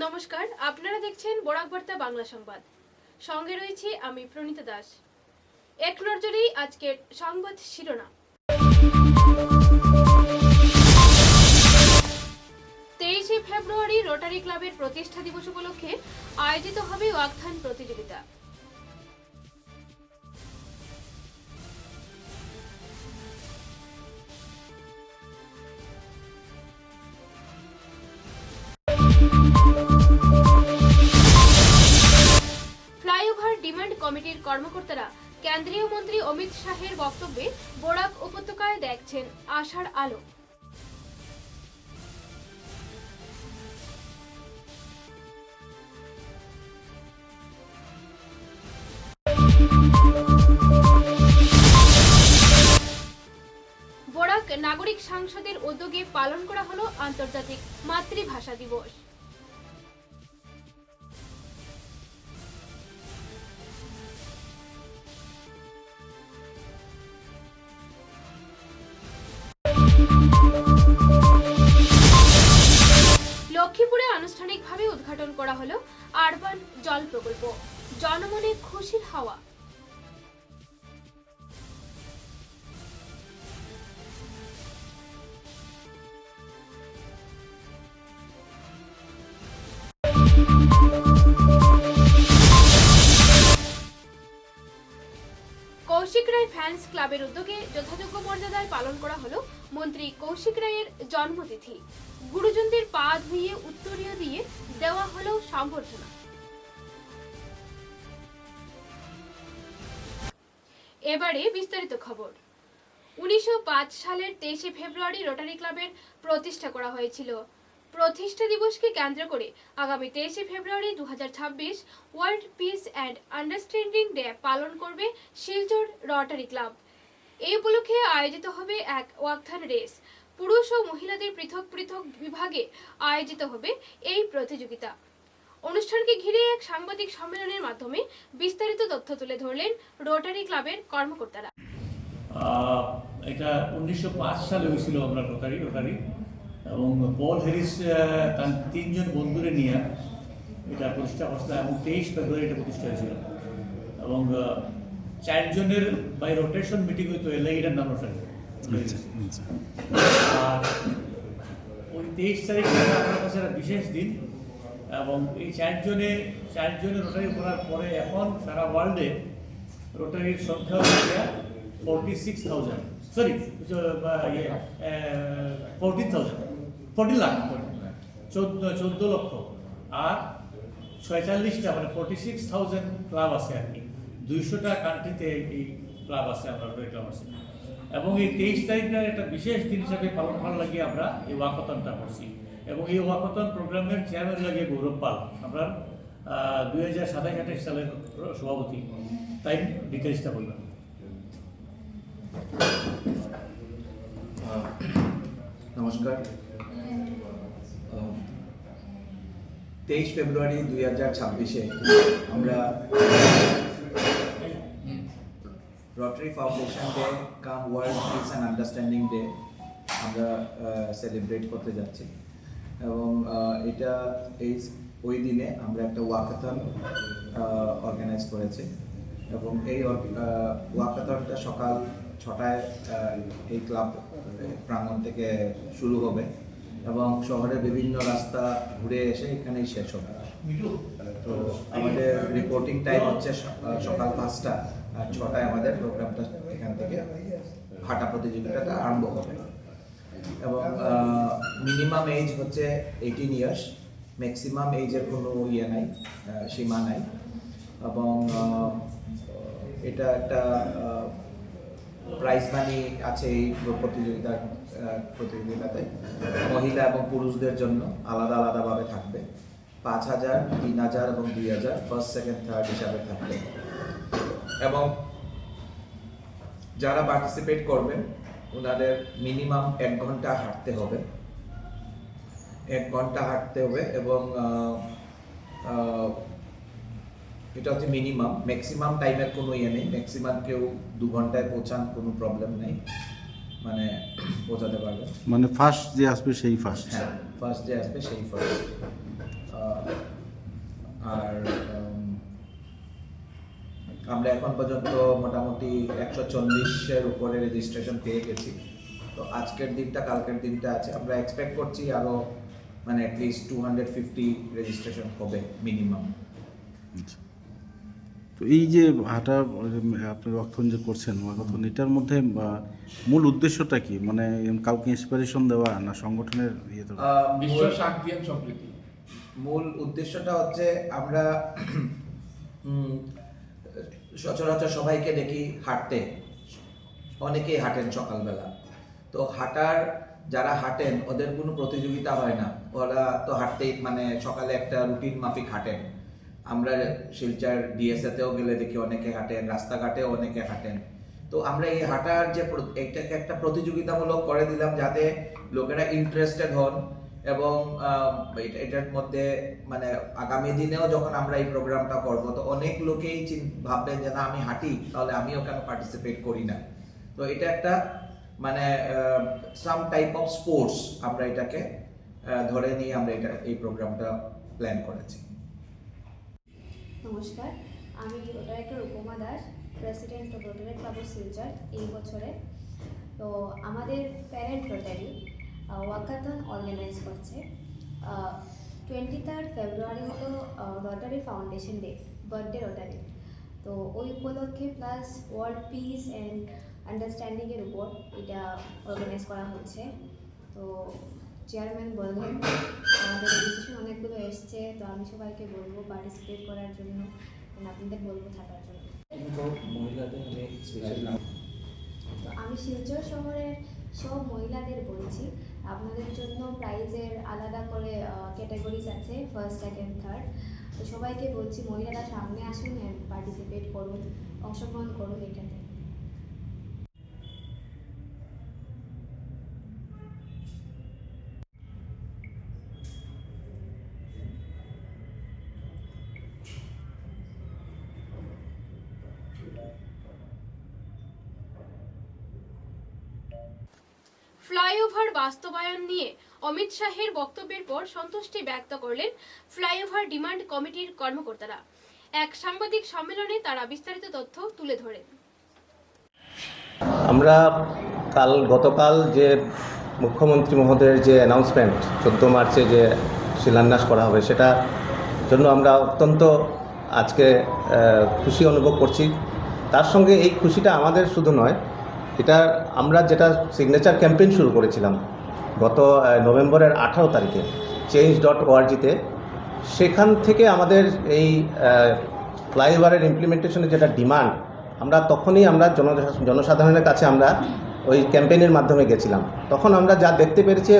নমস্কার, আপনারা দেখছেন বরাক বার্তা বাংলা সংবাদ। সঙ্গে রয়েছে আমি প্রণীতা দাস। এক নজরেই আজকের সংবাদ শিরোনাম। 23শে ফেব্রুয়ারি রোটারি ক্লাবের প্রতিষ্ঠা দিবস উপলক্ষে আয়োজিত হবে ওয়াকথান প্রতিযোগিতা। ফ্লাইওভার ডিমান্ড কমিটির কর্মকর্তারা কেন্দ্রীয় মন্ত্রী অমিত শাহের বক্তব্যে বরাক উপত্যকায় দেখছেন আশার আলো। বরাক নাগরিক সংসদের উদ্যোগে পালন করা হলো আন্তর্জাতিক মাতৃভাষা দিবস। লক্ষ্মীপুরে আনুষ্ঠানিকভাবে উদ্ঘাটন করা হলো আরবান জল প্রকল্প। জনমনে খুশির হাওয়া। কৌশিক রায় ফ্যান্স ক্লাবের উদ্যোগে যথাযোগ্য মর্যাদায় পালন করা হলো মন্ত্রী কৌশিক রায়ের জন্মতিথি। গুরুজনদের পা ধুইয়ে উত্তরীয় দিয়ে দেওয়া হলো সম্বর্ধনা। এবারে বিস্তারিত খবর। 1905 সালের 23শে ফেব্রুয়ারি রোটারি ক্লাবের প্রতিষ্ঠা করা হয়েছিল। প্রতিষ্ঠা দিবসকে কেন্দ্র করে আগামী 23শে ফেব্রুয়ারি 2026 world Peace and Understanding day পালন করবে শিলচর রোটারি ক্লাব। এই উপলক্ষে আয়োজিত হবে এক ওয়াকথান রেস। পুরুষ ও মহিলাদের পৃথক পৃথক বিভাগে আয়োজিত হবে এই প্রতিযোগিতা। অনুষ্ঠানকে ঘিরে এক সাংবাদিক সম্মেলনের মাধ্যমে বিস্তারিত তথ্য তুলে ধরলেন রোটারি ক্লাবের কর্মকর্তারা। এটা 1905 সালে হয়েছিল আমরা রোটারি এবং পল হ্যারিস তার 3 জন বন্ধুরে নিয়ে এটা প্রতিষ্ঠা করছিল এবং 23 ফেব্রুয়ারি এটা প্রতিষ্ঠা হয়েছিল এবং 4 জনের বাই রোটেশন মিটিং হইতো এলে এটার নাম রোটারি। আর ওই 23 তারিখ আপনার কাছে একটা বিশেষ দিন এবং এই 4 জনের রোটারি করার পরে এখন সারা ওয়ার্ল্ডে রোটারির সংখ্যা হচ্ছে 46,000 সরি 14 লাখ 14 লক্ষ আর 46টা মানে 46,000 ক্লাব আছে আর কি। 200টা কান্ট্রিতে এই ক্লাব আছে, আমরা রোটারি ক্লাব আছে এবং এই 23 তারিখটা একটা বিশেষ দিন হিসাবে পালন করার লাগিয়ে আমরা এই ওয়াকথনটা করছি এবং এই ওয়াকথন প্রোগ্রামের চেয়ারম্যান লাগিয়ে গৌরব পাল, আমরা 2027-28 সালের সভাপতি। তাই ডিটেলসটা বললাম। নমস্কার। 23 ফেব্রুয়ারি 2026-এ আমরা Rotary Foundation Day cum World Peace and Understanding Day আমরা সেলিব্রেট করতে যাচ্ছি এবং এটা ওই দিনে আমরা একটা ওয়াকাথন অর্গানাইজ করেছি এবং এই ওয়াকাথনটা সকাল 6টায় এই ক্লাব প্রাঙ্গণ থেকে শুরু হবে এবং শহরের বিভিন্ন রাস্তা ঘুরে এসে এখানেই শেষ হবে। তো আমাদের রিপোর্টিং টাইম হচ্ছে সকাল 5টা আর 6টায় আমাদের প্রোগ্রামটা এখান থেকে হাঁটা প্রতিযোগিতাটা আরম্ভ হবে এবং মিনিমাম এজ হচ্ছে 18 ইয়ার্স, ম্যাক্সিমাম এজের কোনো নাই, সীমা নাই এবং এটা একটা প্রাইজ মানি আছে এই প্রতিযোগিতাতে। মহিলা এবং পুরুষদের জন্য আলাদা আলাদাভাবে থাকবে। 5,000, 3,000 এবং 2,000 ফার্স্ট সেকেন্ড থার্ড হিসাবে থাকবে এবং যারা পার্টিসিপেট করবেন ওনাদের মিনিমাম 1 ঘন্টা হাঁটতে হবে। 1 ঘন্টা হাঁটতে হবে এবং এটা হচ্ছে মিনিমাম। ম্যাক্সিমাম টাইমের কোনো নেই, ম্যাক্সিমাম কেউ 2 ঘন্টায় পৌঁছান, কোনো প্রবলেম নেই, মানে পৌঁছাতে পারবে। মানে ফার্স্ট যে আসবে সেই ফার্স্ট। হ্যাঁ, ফার্স্ট যে আসবে সেই ফার্স্ট। আমরা এখন পর্যন্ত মোটামুটি 140-এর উপরে রেজিস্ট্রেশন পেয়ে গেছি। তো আজকের দিনটা কালকের দিনটা আছে, আমরা এক্সপেক্ট করছি আরও মানে অ্যাটলিস্ট 250 রেজিস্ট্রেশন হবে মিনিমাম। আচ্ছা। তো এই যে হাঁটা আপনি রক্তদান যে করছেন মারাথন, এটার মধ্যে মূল উদ্দেশ্যটা কি? মানে কাউকে ইন্সপিরেশন দেওয়া না সংগঠনের ইয়েতে? বিশ্ব শান্তি ও সম্প্রীতি। মূল উদ্দেশ্যটা হচ্ছে আমরা সচরাচর সবাইকে দেখি হাঁটতে, অনেকেই হাঁটেন সকালবেলা। তো যারা হাঁটেন ওদের কোনো প্রতিযোগিতা হয় না, ওরা তো হাঁটতেই মানে সকালে একটা রুটিন মাফিক হাঁটেন। আমরা শিলচর ডিএসএতেও গেলে দেখি অনেকে হাঁটেন, রাস্তাঘাটেও অনেকে হাঁটেন। তো আমরা এই হাঁটার যে এটাকে একটা প্রতিযোগিতামূলক করে দিলাম যাতে লোকেরা ইন্টারেস্টেড হন, এবং এটার মধ্যে মানে আগামী দিনেও যখন আমরা এই প্রোগ্রামটা করব তো অনেক লোকেই ভাববেন যে না আমি হাঁটি, তাহলে আমিও কেন পার্টিসিপেট করি না। তো এটা একটা মানে সাম টাইপ অফ স্পোর্টস আমরা এটাকে ধরে নিয়ে আমরা এই প্রোগ্রামটা প্ল্যান করেছি। নমস্কার, আমি রোটারেক্টর উপমা Das, president of rotary club of Silchar এই বছরে। তো আমাদের প্যারেন্ট রোটারি ওয়াকাথন অর্গানাইজ করছে। 23 ফেব্রুয়ারি হলো rotary Foundation day, birthday rotary. তো ওই উপলক্ষে প্লাস ওয়ার্ল্ড পিস অ্যান্ড আন্ডারস্ট্যান্ডিংয়ের উপর এটা অর্গানাইজ করা হচ্ছে। তো চেয়ারম্যান বললেন আমাদের রেজিস্ট্রেশন অনেকগুলো এসছে, তো আমি সবাইকে বলবো পার্টিসিপেট করার জন্য, আপনাদের বলবো থাকার জন্য। তো আমি শিলচর শহরের সব মহিলাদের বলছি আপনাদের জন্য প্রাইজের আলাদা করে ক্যাটাগরিজ আছে, ফার্স্ট, সেকেন্ড, থার্ড। তো সবাইকে বলছি মহিলারা সামনে আসুন, পার্টিসিপেট করুন, অংশগ্রহণ করুন এটাতে। ফ্লাইওভার বাস্তবায়ন নিয়ে অমিত শাহের বক্তব্যের পর সন্তুষ্টি ব্যক্ত করলেন ফ্লাইওভার ডিমান্ড কমিটির কর্মকর্তারা। এক সাংবাদিক সম্মেলনে তারা বিস্তারিত তথ্য তুলে ধরেন। আমরা গতকাল যে মুখ্যমন্ত্রী মহোদয়ের যে অ্যানাউন্সমেন্ট 14 মার্চে যে শিলান্যাস করা হবে, সেটার জন্য আমরা অত্যন্ত আজকে খুশি অনুভব করছি। তার সঙ্গে এই খুশিটা আমাদের শুধু নয়, এটা আমরা যেটা সিগনেচার ক্যাম্পেইন শুরু করেছিলাম গত নভেম্বরের 18 তারিখে change.org-তে, সেখান থেকে আমাদের এই ফ্লাইওভারের ইমপ্লিমেন্টেশনের যেটা ডিমান্ড, আমরা তখনই আমরা জনসাধারণের কাছে আমরা ওই ক্যাম্পেইনের মাধ্যমে গেছিলাম। তখন আমরা যা দেখতে পেরেছি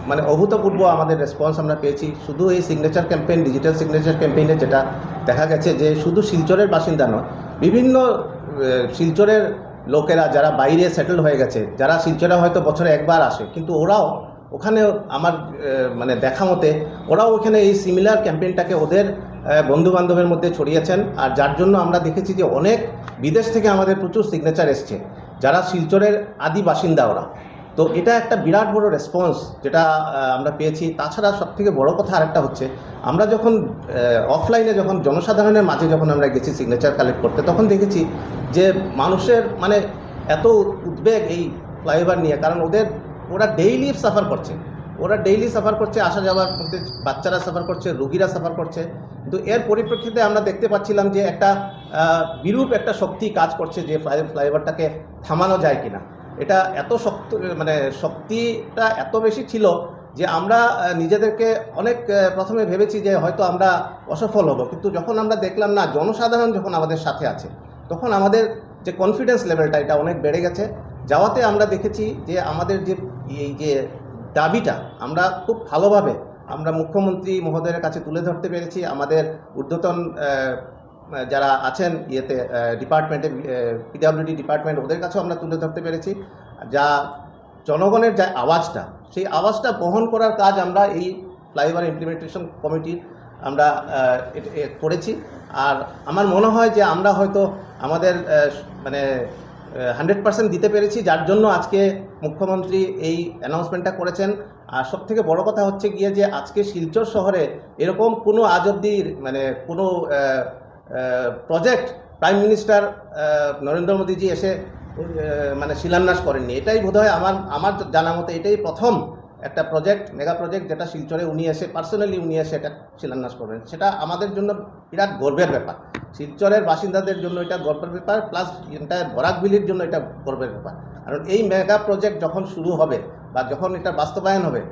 মানে অভূতপূর্ব আমাদের রেসপন্স আমরা পেয়েছি। শুধু এই সিগনেচার ক্যাম্পেইন, ডিজিটাল সিগনেচার ক্যাম্পেইনে যেটা দেখা গেছে যে শুধু শিলচরের বাসিন্দা নয়, বিভিন্ন শিলচরের লোকেরা যারা বাইরে সেটেল হয়ে গেছে, যারা শিলচরে হয়তো বছরে একবার আসে, কিন্তু ওরাও ওখানে আমার মানে দেখা মতে ওরাও ওখানে এই সিমিলার ক্যাম্পেইনটাকে ওদের বন্ধুবান্ধবের মধ্যে ছড়িয়েছেন। আর যার জন্য আমরা দেখেছি যে অনেক বিদেশ থেকে আমাদের প্রচুর সিগনেচার এসছে যারা শিলচরের আদি বাসিন্দা ওরা। তো এটা একটা বিরাট বড় রেসপন্স যেটা আমরা পেয়েছি। তাছাড়া সবথেকে বড় কথা আরেকটা হচ্ছে, আমরা যখন অফলাইনে যখন জনসাধারণের মাঝে যখন আমরা গেছি সিগনেচার কালেক্ট করতে, তখন দেখেছি যে মানুষের মানে এত উদ্বেগ এই ফ্লাইওভার নিয়ে, কারণ ওরা ডেইলি সাফার করছে, আসা যাওয়ার মধ্যে বাচ্চারা সাফার করছে, রোগীরা সাফার করছে। কিন্তু এর পরিপ্রেক্ষিতে আমরা দেখতে পাচ্ছিলাম যে একটা বিরূপ একটা শক্তি কাজ করছে যে ফ্লাইওভারটাকে থামানো যায় কিনা। এটা এত শক্তিটা এত বেশি ছিল যে আমরা নিজেদেরকে অনেক প্রথমে ভেবেছি যে হয়তো আমরা অসফল হব, কিন্তু যখন আমরা দেখলাম না জনসাধারণ যখন আমাদের সাথে আছে, তখন আমাদের যে কনফিডেন্স লেভেলটা এটা অনেক বেড়ে গেছে। যাওয়াতে আমরা দেখেছি যে আমাদের যে এই যে দাবিটা আমরা খুব ভালোভাবে আমরা মুখ্যমন্ত্রী মহোদয়ের কাছে তুলে ধরতে পেরেছি। আমাদের ঊর্ধ্বতন যারা আছেন ডিপার্টমেন্টে, পিডব্লিউডি ডিপার্টমেন্ট, ওদের কাছেও আমরা তুলে ধরতে পেরেছি। যা জনগণের যে আওয়াজটা, সেই আওয়াজটা বহন করার কাজ আমরা এই ফ্লাইওভার ইমপ্লিমেন্টেশন কমিটির আমরা করেছি। আর আমার মনে হয় যে আমরা হয়তো আমাদের 100% দিতে পেরেছি, যার জন্য আজকে মুখ্যমন্ত্রী এই অ্যানাউন্সমেন্টটা করেছেন। আর সবথেকে বড় কথা হচ্ছে গিয়ে যে আজকে শিলচর শহরে এরকম কোনো আজ অবধি কোনো প্রজেক্ট প্রাইম মিনিস্টার নরেন্দ্র মোদীজি এসে মানে শিলান্যাস করেননি। এটাই বোধহয় আমার জানা মতে এটাই প্রথম একটা প্রজেক্ট, মেগা প্রজেক্ট, যেটা শিলচরে উনি এসে পার্সোনালি এটা শিলান্যাস করবেন। সেটা আমাদের জন্য বিরাট গর্বের ব্যাপার, শিলচরের বাসিন্দাদের জন্য এটা গর্বের ব্যাপার, প্লাস এন্টায়ার বরাক ভ্যালির জন্য এটা গর্বের ব্যাপার। কারণ এই মেগা প্রজেক্ট যখন শুরু হবে বা যখন এটা বাস্তবায়ন হবে,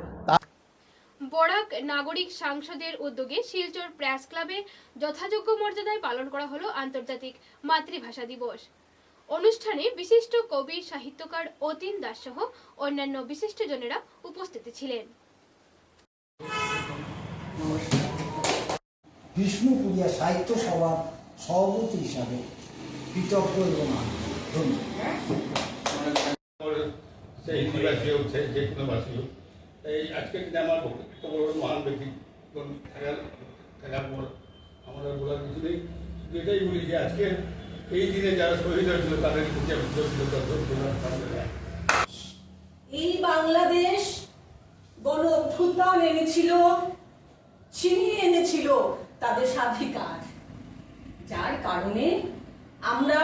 বরাক নাগরিক সাংসদের উদ্যোগে শিলচর প্রেস ক্লাবে যথাযোগ্য মর্যাদায় পালন করা হলো আন্তর্জাতিক মাতৃভাষা দিবস। অনুষ্ঠানে বিশিষ্ট কবি, সাহিত্যকার অতীন দাস সহ অন্যান্য বিশিষ্টজনেরা উপস্থিত ছিলেন। বিষ্ণুপুরিয়া সাহিত্য সভার সভাপতি হিসাবে কৃতজ্ঞ এবং সেই হিন্দিভাষী হোক, সেই যে কোনো ভাষী হোক, এই আজকের দিনে আমার বক্তব্য মহান ব্যক্তি থাকার পর আমাদের বলার কিছু নেই। এটাই বলি যে আজকে এই দিনে যারা শহীদ হয়েছিল তাদের এই বাংলাদেশ গণ অভ্যুত্থান এনেছিল, ছিনিয়ে এনেছিল তাদের স্বাধিকার, যার কারণে আমরা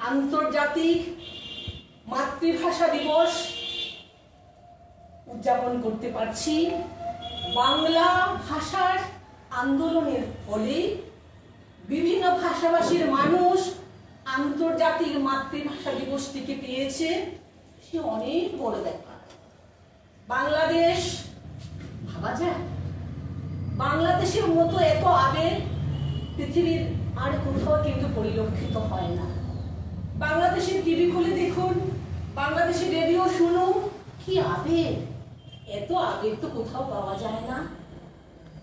আন্তর্জাতিক মাতৃভাষা দিবস উদযাপন করতে পারছি। বাংলা ভাষার আন্দোলনের ফলে বিভিন্ন ভাষাভাষীর মানুষ আন্তর্জাতিক মাতৃভাষা দিবসটিকে পেয়েছে, সে অনেক বড় ব্যাপার। বাংলাদেশ ভাবা যায়, বাংলাদেশের মতো এত আবেগ পৃথিবীর আর কোথাও কিন্তু পরিলক্ষিত হয় না। বাংলাদেশের টিভি খুলে দেখুন, বাংলাদেশের রেডিও শুনুন, কি আবেগ! এত আবেগ তো কোথাও পাওয়া যায় না।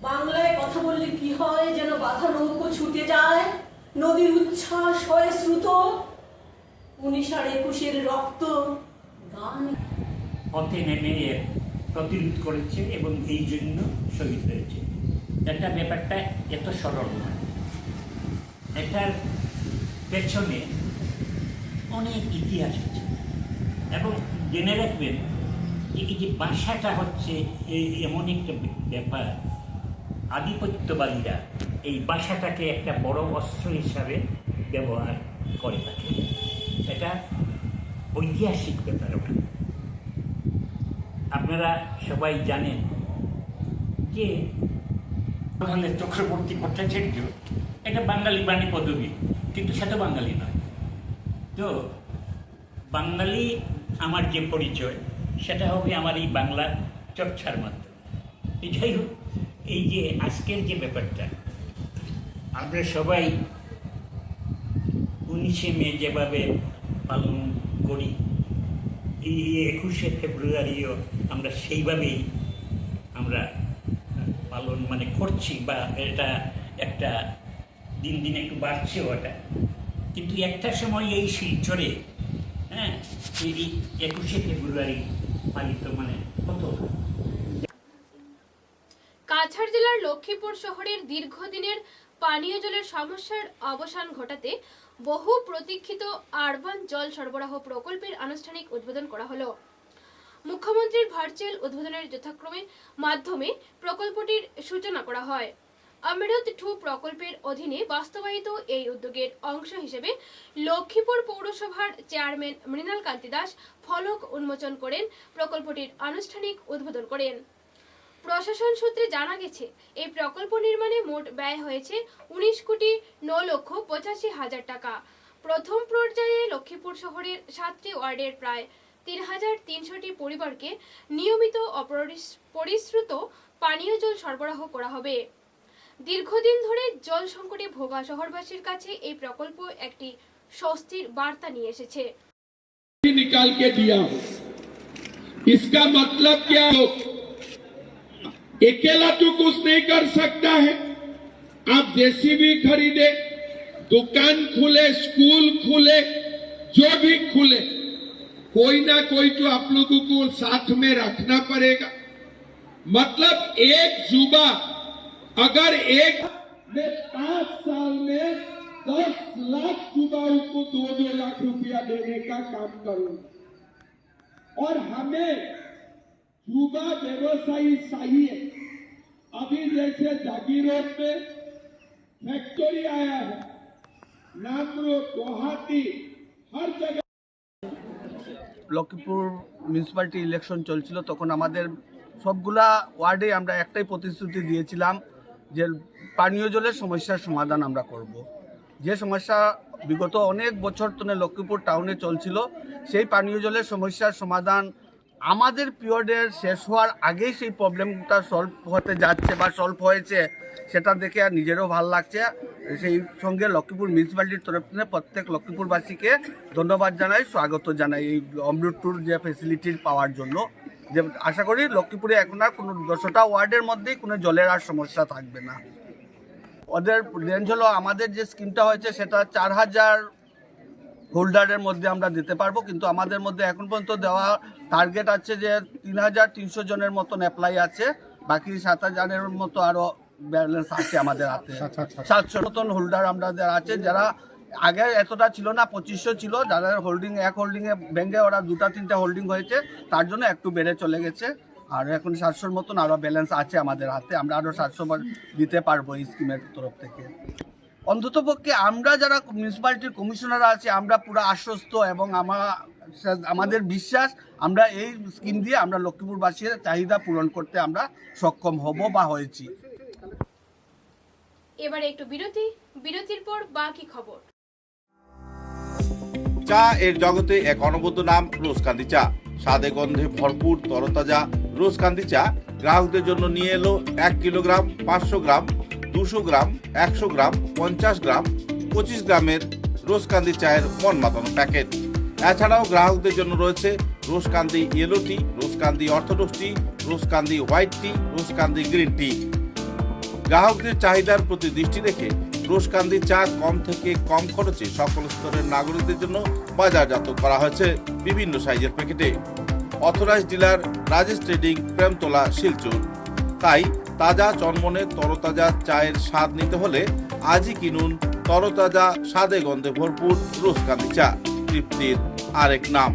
বাংলায় কথা বললে কি হয়, যেন বাধা নৌকো ছুটে যায়, নদীর উচ্ছ্বাস হয় শ্রুত, 19 আর 21 রক্ত গান পথে নেমে প্রতিরোধ করেছে এবং এই জন্য শহীদ হয়েছে। এটা ব্যাপারটা এত সরল নয়, এটার পেছনে অনেক ইতিহাস আছে। এবং জেনে রাখবেন যে এই যে ভাষাটা হচ্ছে এমন একটা ব্যাপার, আধিপত্যবাদীরা এই ভাষাটাকে একটা বড় অস্ত্র হিসাবে ব্যবহার করে থাকে। এটা ঐতিহাসিক ব্যাপার। আপনারা সবাই জানেন যে চক্রবর্তী ভট্টাচার্য এটা বাঙালি বাণী পদবী, কিন্তু সেটা বাঙালি নয়। তো বাঙালি আমার যে পরিচয় সেটা হবে আমার এই বাংলা চর্চার মাধ্যমে। যাই হোক, এই যে আজকের যে ব্যাপারটা আমরা সবাই 19শে মে যেভাবে পালন করি, এই 21শে ফেব্রুয়ারিও আমরা সেইভাবেই আমরা পালন করছি, বা এটা একটা দিন দিন একটু বাড়ছেও এটা। কিন্তু একটা সময় এই শিলচরে এই 21শে ফেব্রুয়ারি পালিত কত। কাছাড় জেলার লক্ষ্মীপুর শহরের দীর্ঘদিনের পানীয় জলের সমস্যার অবসান ঘটাতে বহু প্রতীক্ষিত আরবান জল সরবরাহ প্রকল্পের আনুষ্ঠানিক উদ্বোধন করা হলো। মুখ্যমন্ত্রীর ভার্চুয়াল উদ্বোধনের যথাক্রমে মাধ্যমে প্রকল্পটির সূচনা করা হয়। অমৃত 2 প্রকল্পের অধীনে বাস্তবায়িত এই উদ্যোগের অংশ হিসেবে লক্ষ্মীপুর পৌরসভার চেয়ারম্যান মৃণাল কান্তি দাস ফলক উন্মোচন করেন, প্রকল্পটির আনুষ্ঠানিক উদ্বোধন করেন। প্রশাসন সূত্রে জানা গেছে, এই প্রকল্প নির্মাণে মোট ব্যয় হয়েছে 19,09,85,000 টাকা। প্রথম পর্যায়ে লক্ষ্মীপুর শহরের 7টি ওয়ার্ডের প্রায় 3,300টি পরিবারকে নিয়মিত পরিশ্রুত পানীয় জল সরবরাহ করা হবে। দীর্ঘদিন ধরে জল সংকটে ভোগা শহরবাসীর কাছে এই প্রকল্প একটি স্বস্তির বার্তা নিয়ে এসেছে। निकाल के दिया, इसका मतलब क्या हो? अकेला तो कुछ नहीं कर सकता है। आप जेसीबी खरीदे, दुकान खुले, स्कूल खुले, जो भी खुले, कोई ना कोई तो आप लोगों को साथ में रखना पड़ेगा। मतलब एक युवा अगर एक में 5 साल में 10 लाख युवाओं को 2-2 लाख रुपया देने का काम करूंगा। और हमें युवा व्यवसायी चाहिए। अभी जैसे जागीरोड में फैक्ट्री आया है, नागपुर गुवाहाटी हर जगह লক্ষ্মীপুর মিউনিসিপ্যালিটি ইলেকশন চলছিল, তখন আমাদের সবগুলা ওয়ার্ডে আমরা একটাই প্রতিশ্রুতি দিয়েছিলাম যে পানীয় জলের সমস্যার সমাধান আমরা করব। যে সমস্যা বিগত অনেক বছর ধরে লক্ষ্মীপুর টাউনে চলছিল, সেই পানীয় জলের সমস্যার সমাধান আমাদের পিরিয়ডের শেষ হওয়ার আগেই সেই প্রবলেমটা সলভ হতে যাচ্ছে বা সলভ হয়েছে, সেটা দেখে আর নিজেরও ভালো লাগছে। সেই সঙ্গে লক্ষ্মীপুর মিউনিসিপ্যালিটির তরফ থেকে প্রত্যেক লক্ষ্মীপুরবাসীকে ধন্যবাদ জানাই, স্বাগত জানাই এই অমৃত ট্যুর যে ফেসিলিটির পাওয়ার জন্য। যে আশা করি লক্ষ্মীপুরে এখন আর কোনো 10টা ওয়ার্ডের মধ্যেই কোনো জলের আর সমস্যা থাকবে না। ওদের রেঞ্জ হলো, আমাদের যে স্কিমটা হয়েছে সেটা 4000 হোল্ডারের মধ্যে আমরা দিতে পারবো, কিন্তু আমাদের মধ্যে এখন পর্যন্ত দেওয়া টার্গেট আছে যে 3300 জনের মতন অ্যাপ্লাই আছে, বাকি 7000-এর মতো আরও ব্যালেন্স আছে আমাদের হাতে। 700 মতন হোল্ডার আমাদের আছে, যারা আগে এতটা ছিল না, 2500 ছিল, যাদের এক হোল্ডিংয়ে ব্যাঙ্কে ওরা 2-3টা হোল্ডিং হয়েছে, তার জন্য একটু বেড়ে চলে গেছে। আর এখন 700-র মতন আরও ব্যালেন্স আছে আমাদের হাতে, আমরা আরও 700 দিতে পারবো এই স্কিমের তরফ থেকে। অন্ততপক্ষে আমরা যারা মিউনিসিপ্যালিটির কমিশনার আছে, আমরা পুরো আশ্বস্ত এবং আমাদের বিশ্বাস আমরা এই স্কিম দিয়ে আমরা লক্ষ্মীপুরবাসীর চাহিদা পূরণ করতে আমরা সক্ষম হব বা হয়েছি। এবারে একটু বিরতির পর বাকি খবর। চা এর জগতে এক অনবদ্য নাম রোজকান্দি চা। স্বাদে গন্ধে ভরপুর তরতাজা রোজকান্দি চা গ্রাহকদের জন্য নিয়ে এলো 1 কিলোগ্রাম, 500 গ্রাম, 200 গ্রাম, 100 গ্রাম, 50 গ্রাম, 25 গ্রামের রোজকান্দি চায়ের মন মাতানো প্যাকেট। এছাড়াও গ্রাহকদের জন্য রয়েছে রোজকান্দি ইয়েলো টি, রোজকান্দি অর্থোডক্স টি, রোজকান্দি হোয়াইট টি, রোজকান্দি গ্রিন টি। গ্রাহকদের চাহিদার প্রতি দৃষ্টি রেখে রোজকান্দি চা কম থেকে কম খরচে সকল স্তরের নাগরিকদের জন্য বাজারজাত করা হয়েছে বিভিন্ন সাইজের প্যাকেটে। Authorised dealer Rajesh trading, Premtala, Silchar. তাই তাজা চনমনে তরতাজা চায়ের স্বাদ নিতে হলে আজই কিনুন তরতাজা স্বাদে গন্ধে ভরপুর রোজকান্দি চা, তৃপ্তির আরেক নাম।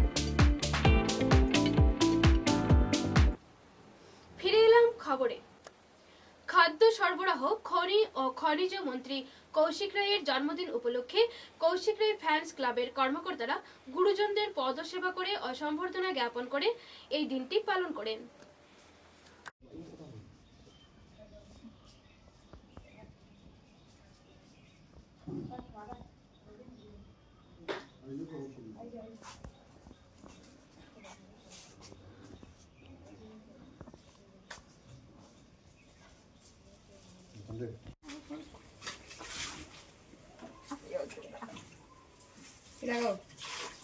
ফিরে এলাম খবরে। খাদ্য সরবরাহ, খনি ও খনিজ মন্ত্রী কৌশিক রায়ের জন্মদিন উপলক্ষে কৌশিক রায় ফ্যান্স ক্লাবের কর্মকর্তারা গুরুজনদের পদসেবা করে ও সম্বর্ধনা জ্ঞাপন করে এই দিনটি পালন করেন।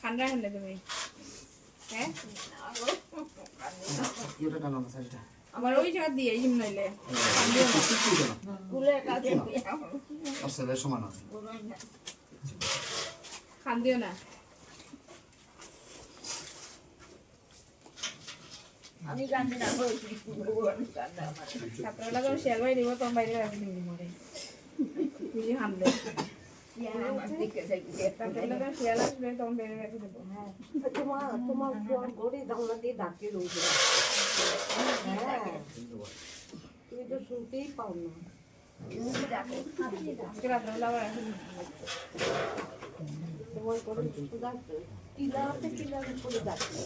ঠান্ডা ঠান্ডা তুমি হ্যাঁ আমার ওই জায়গা দিয়ে এই নইলে খান দিও না। আমি জানি না ছাত্রবেলা তো শেয়ার করে দিব, তোমার বাইরে রাখি দিবি মরে বুঝি হামলে শেয়ার আসবে তখন বাইরে রাখি দেবো। হ্যাঁ তোমার ঘরে জানলা দিয়ে ডাকে রয়েছে, তুমি তো শুনতেই পাও না। আজকে রাত্রেবেলা আবার এখন তোমার করে টিলাতে টিলার উপরে যাচ্ছে।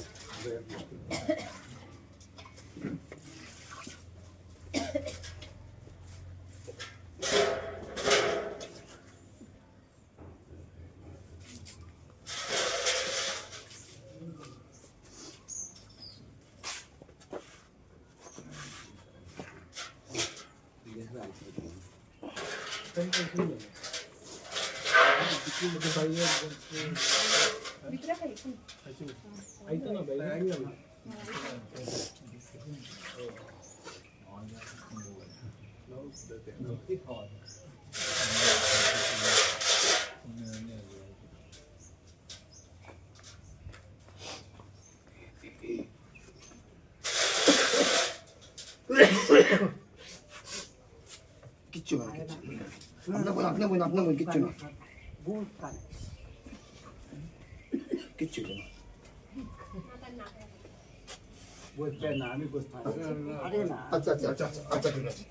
কিচ্ছু না, আপনি বলুন কিচ্ছু না, কিচ্ছু না। আচ্ছা আচ্ছা আচ্ছা আচ্ছা ঠিক আছে।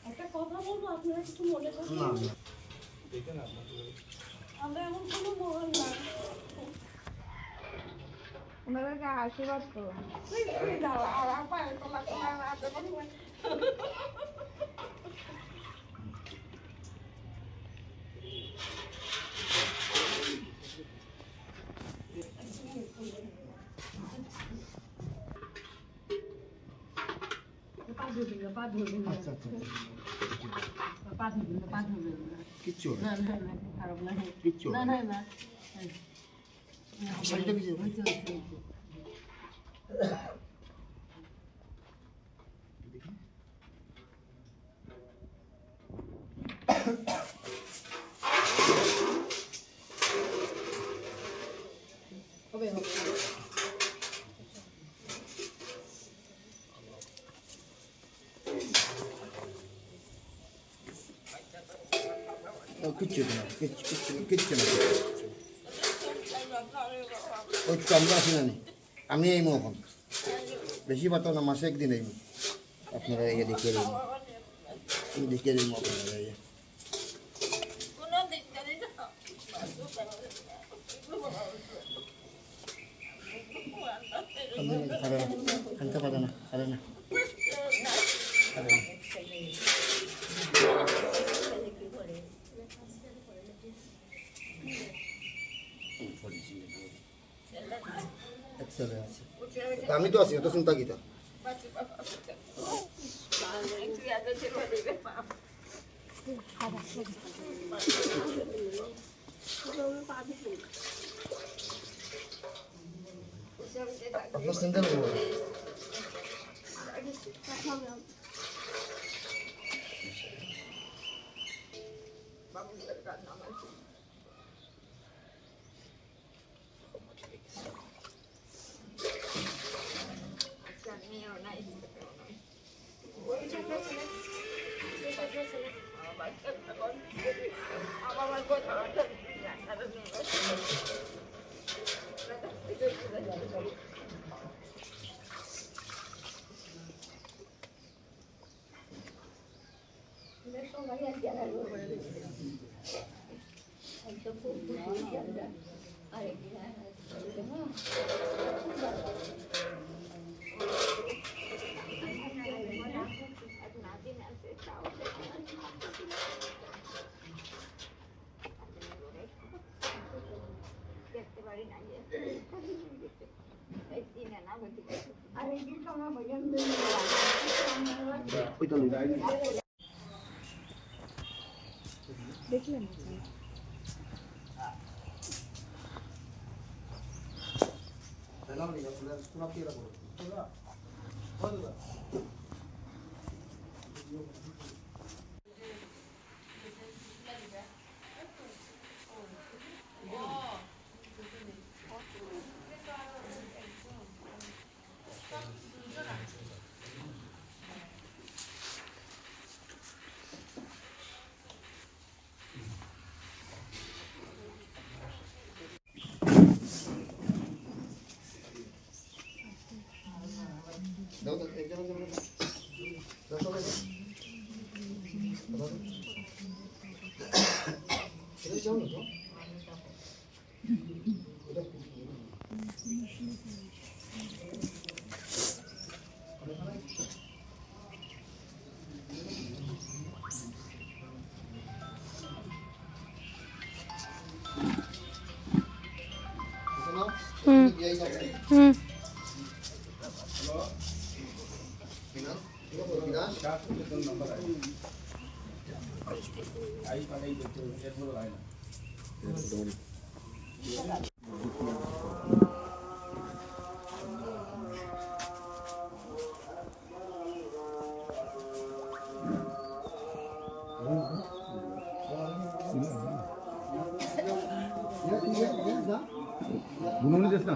একটা কথা বলবো, আপনারা কিছু মনে করবেন না। আমরা এমন কোনো মহল না। ওনাদেরকে আশীর্বাদ করো। কিচ্ছু না কিচ্ছু না শাড়িটা ভিজে কিচ্ছু না কিচ্ছু না ওই তো আমরা আসি না আমি এই এখন বেশি পাতো না, মাসে একদিন এই আপনারা ইয়ে দেখিয়ে দিন, দেখিয়ে দিন আপনারা ইয়ে খানতে পারে না খারে না আমি তো আছি, তো চিন্তা কিতা আপনার চিন্তা করবো দেখলেন বুননি দেশ না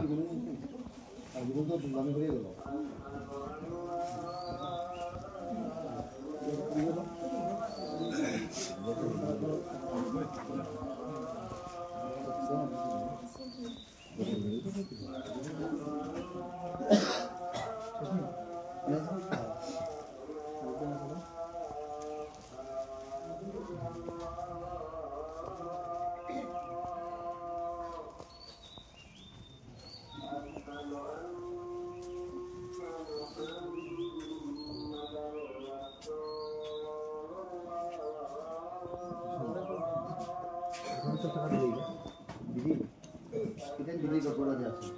দিদি এটা দিদি কপড়া আছে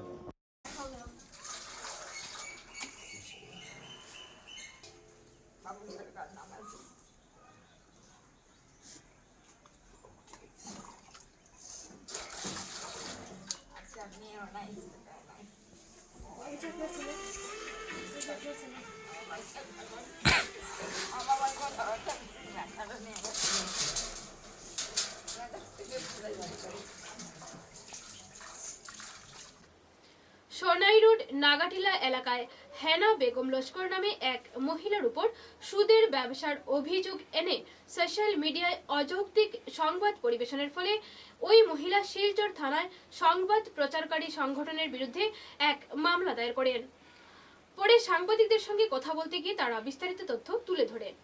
সোনাই রোড নাগাটিলা এলাকায় হেনা বেগম লস্কর নামে এক মহিলার উপর সুদের ব্যবসার অভিযোগ এনে সোশ্যাল মিডিয়ায় অযৌক্তিক সংবাদ পরিবেশনের ফলে ওই মহিলা শিলচর থানায় সংবাদ প্রচারকারী সংগঠনের বিরুদ্ধে এক মামলা দায়ের করেন। পরে সাংবাদিকদের সঙ্গে কথা বলতে গিয়ে তারা বিস্তারিত তথ্য তুলে ধরেন।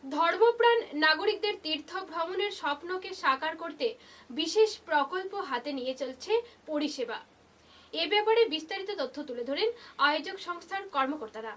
ধর্মপ্রাণ নাগরিকদের তীর্থ ভ্রমণের স্বপ্নকে সাকার করতে বিশেষ প্রকল্প হাতে নিয়ে চলছে পরিষেবা। এ ব্যাপারে বিস্তারিত তথ্য তুলে ধরেন আয়োজক সংস্থার কর্মকর্তারা।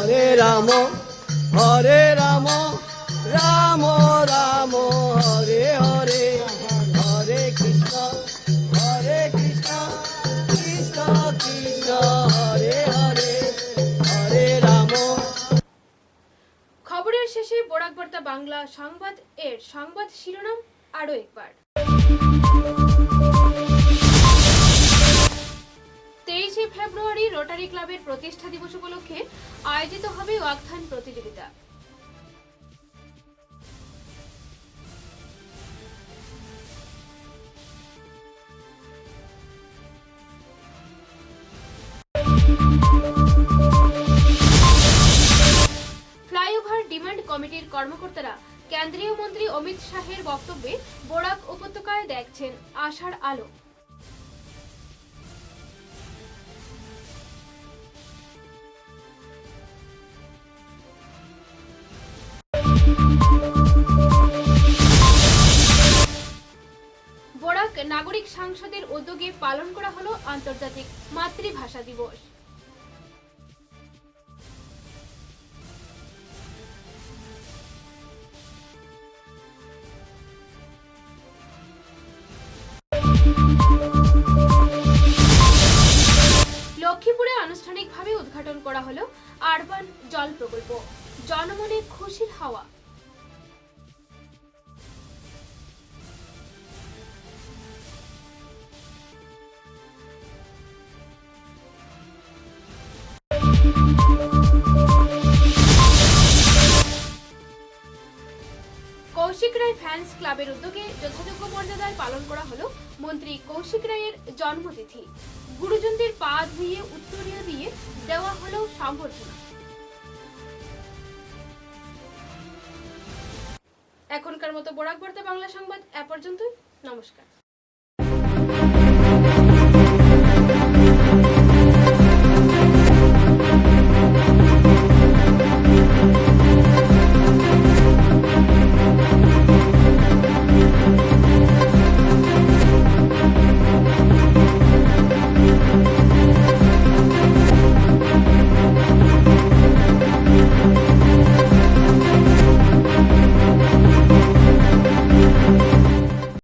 হরে রাম রাম রাম হরে হরে, হরে কৃষ্ণ কৃষ্ণ কৃষ্ণ হরে হরে, হরে রাম। খবরের শেষে বরাক বার্তা বাংলা সংবাদ এর সংবাদ শিরোনাম আরো একবার। 23শে ফেব্রুয়ারি রোটারি ক্লাবের প্রতিষ্ঠা দিবস উপলক্ষে আয়োজিত হবে ওয়াকথান প্রতিযোগিতা। ফ্লাইওভার ডিমান্ড কমিটির কর্মকর্তারা কেন্দ্রীয় মন্ত্রী অমিত শাহের বক্তব্যে বরাক উপত্যকায় দেখছেন আশার আলো। বরাক নাগরিক সংসদের উদ্যোগে পালন করা হলো আন্তর্জাতিক মাতৃভাষা দিবস। লক্ষ্মীপুরে আনুষ্ঠানিকভাবে উদ্ঘাটন করা হলো আরবান জল প্রকল্প, জনমনে খুশির হাওয়া। কৌশিক রায় ফ্যান্স ক্লাবের উদ্যোগে যথাযোগ্য মর্যাদায় পালন করা হলো মন্ত্রী কৌশিক রায়ের জন্মতিথি। গুরুজনদের পা ধুইয়ে উত্তরীয় দিয়ে দেওয়া হলো সম্বর্ধনা। এখনকার মতো বরাক বার্তা বাংলা সংবাদ এ পর্যন্তই। নমস্কার।